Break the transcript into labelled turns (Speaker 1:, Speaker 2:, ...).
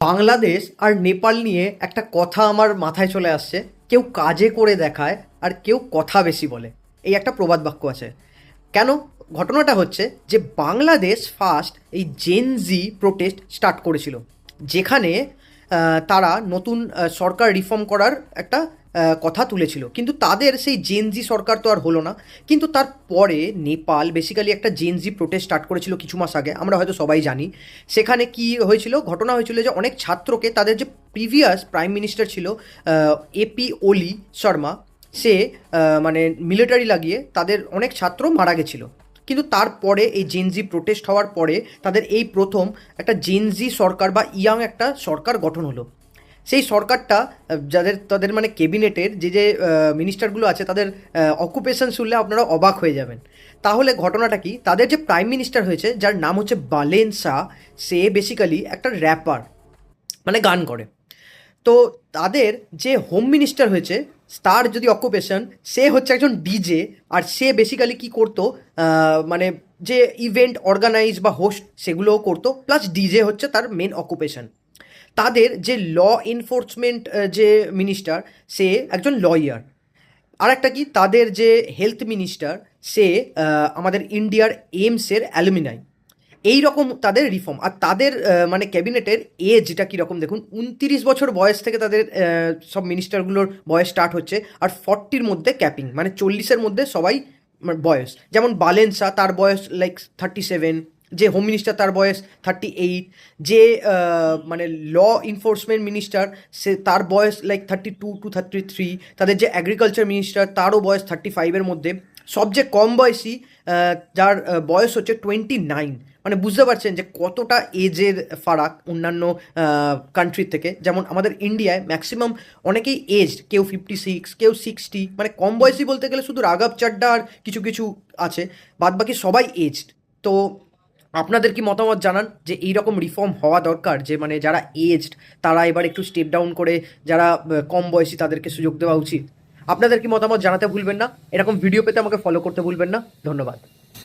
Speaker 1: বাংলাদেশ আর নেপাল নিয়ে একটা কথা আমার মাথায় চলে আসছে, কেউ কাজে করে দেখায় আর কেউ কথা বেশি বলে। এই একটা প্রবাদ বাক্য আছে। কেন? ঘটনাটা হচ্ছে যে বাংলাদেশ ফার্স্ট এই জেনজি প্রোটেস্ট স্টার্ট করেছিল, যেখানে তারা নতুন সরকার রিফর্ম করার একটা কথা তুলেছিল, কিন্তু তাদের সেই জেনজি সরকার তো আর হলো না। কিন্তু তারপরে নেপাল বেসিক্যালি একটা জেনজি প্রোটেস্ট স্টার্ট করেছিল কিছু মাস আগে, আমরা হয়তো সবাই জানি। সেখানে কি হয়েছিল, ঘটনা হয়েছিল যে অনেক ছাত্রকে তাদের যে প্রিভিয়াস প্রাইম মিনিস্টার ছিল এপি ওলি শর্মা, সে মানে মিলিটারি লাগিয়ে তাদের অনেক ছাত্র মারা গেছিলো। কিন্তু তারপরে এই জেনজি প্রোটেস্ট হওয়ার পরে তাদের এই প্রথম একটা জেনজি সরকার বা ইয়াং একটা সরকার গঠন হলো। সেই সরকারটা যাদের তাদের মানে ক্যাবিনেটের যে যে মিনিস্টারগুলো আছে, তাদের অকুপেশন শুনলে আপনারা অবাক হয়ে যাবেন। তাহলে ঘটনাটা কি, তাদের যে প্রাইম মিনিস্টার হয়েছে যার নাম হচ্ছে বালেন শাহ, সে বেসিক্যালি একটা র্যাপার, মানে গান করে। তো তাদের যে হোম মিনিস্টার হয়েছে, তার যদি অকুপেশন, সে হচ্ছে একজন ডিজে। আর সে বেসিক্যালি কী করতো, মানে যে ইভেন্ট অর্গানাইজ বা হোস্ট সেগুলোও করতো, প্লাস ডিজে হচ্ছে তার মেন অকুপেশন। তাদের যে ল এনফোর্সমেন্ট যে মিনিস্টার, সে একজন লয়ার। আর একটা কি, তাদের যে হেলথ মিনিস্টার, সে আমাদের ইন্ডিয়ার এইমসের অ্যালুমিনাই। এই রকম তাদের রিফর্ম। আর তাদের মানে ক্যাবিনেটের এজটা কীরকম দেখুন, 29 বছর বয়স থেকে তাদের সব মিনিস্টারগুলোর বয়স স্টার্ট হচ্ছে, আর 40-র মধ্যে ক্যাপিং, মানে 40-এর মধ্যে সবাই বয়স। যেমন বালেন শাহ, তার বয়স লাইক 37। যে হোম মিনিস্টার তার বয়স 38। যে মানে ল এনফোর্সমেন্ট মিনিস্টার, সে তার বয়স লাইক 32 to 33। তাদের যে এগ্রিকালচার মিনিস্টার, তারও বয়স 35-এর মধ্যে। সবচেয়ে কম বয়সী যার বয়স হচ্ছে 29। মানে বুঝতে পারছেন যে কতটা এজের ফারাক অন্যান্য কান্ট্রির থেকে। যেমন আমাদের ইন্ডিয়ায় ম্যাক্সিমাম অনেকেই এজড, কেউ 56, কেউ 60। মানে কম বয়সী বলতে গেলে শুধু রাঘব চাড্ডা আর কিছু কিছু আছে, বাদবাকি সবাই এজড। তো আপনাদের কি মতামত জানান যে এই রকম রিফর্ম হওয়া দরকার, যে মানে যারা এজড তারা এবার একটু স্টেপ ডাউন করে যারা কম বয়সী তাদেরকে সুযোগ দেওয়া উচিত? আপনাদের কি মতামত জানাতে ভুলবেন না। এরকম ভিডিও পেতে আমাকে ফলো করতে ভুলবেন না। ধন্যবাদ।